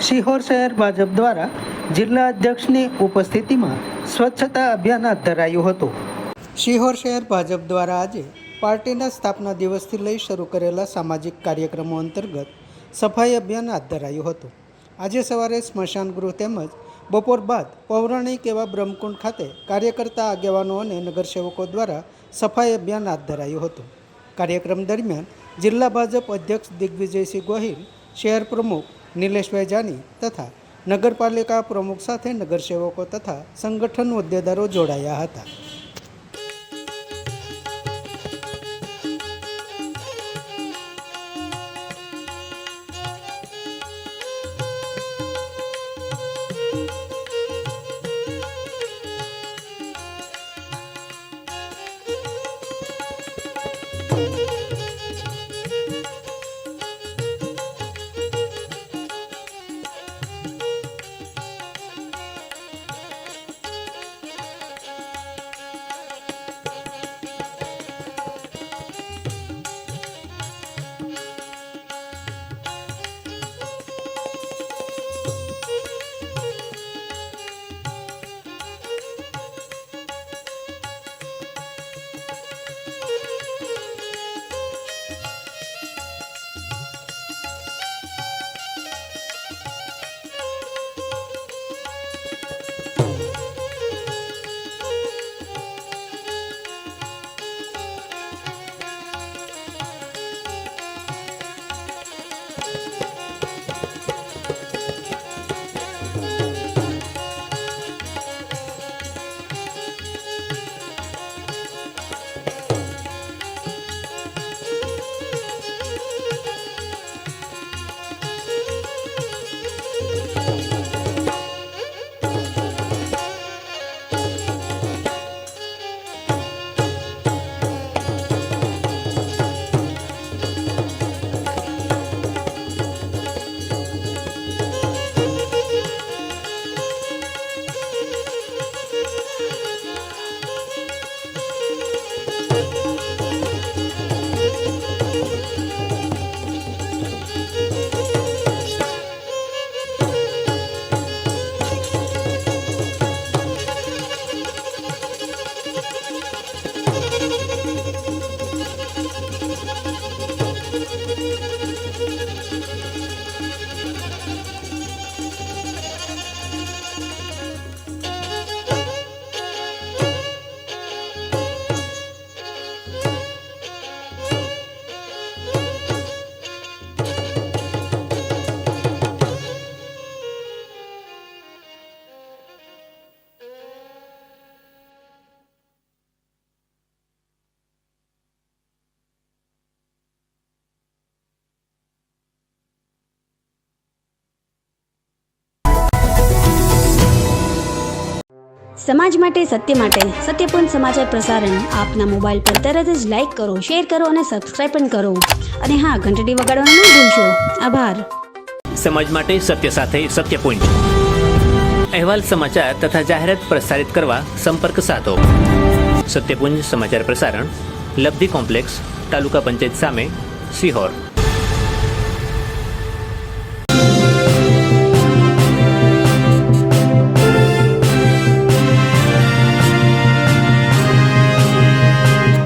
સિહોર શહેર ભાજપ દ્વારા જિલ્લા અધ્યક્ષની ઉપસ્થિતિમાં સ્વચ્છતા અભિયાન હાથ ધરાયું હતું. સિહોર શહેર ભાજપ દ્વારા આજે પાર્ટીના સ્થાપના દિવસથી લઈ શરૂ કરેલા સામાજિક કાર્યક્રમો અંતર્ગત સફાઈ અભિયાન હાથ ધરાયું હતું. આજે સવારે સ્મશાન ગૃહ તેમજ બપોર બાદ પૌરાણિક એવા બ્રહ્મકુંડ ખાતે કાર્યકર્તા આગેવાનો અને નગરસેવકો દ્વારા સફાઈ અભિયાન હાથ ધરાયું હતું. કાર્યક્રમ દરમિયાન જિલ્લા ભાજપ અધ્યક્ષ દિગ્વિજયસિંહ ગોહિલ, શહેર પ્રમુખ નિલેશભાઈ જાની તથા નગરપાલિકા પ્રમુખ સાથે નગરસેવકો તથા સંગઠન હોદ્દેદારો જોડાયા હતા. સમાજ માટે સત્યપૂર્ણ સમાચાર પ્રસારણ આપના મોબાઈલ પર તરત જ લાઈક કરો, શેર કરો અને સબસ્ક્રાઇબ પણ કરો. અને હા, ઘંટડી વગાડવાનું ન ભૂલશો. આભાર. સમાજ માટે સત્ય સાથે સત્યપૂર્ણ અહેવાલ, સમાચાર તથા જાહેરાત પ્રસારિત કરવા સંપર્ક સાધો. સત્યપુંજ સમાચાર પ્રસારણ, લબ્ધિ કોમ્પ્લેક્સ, તાલુકા પંચાયત સામે, સિહોર.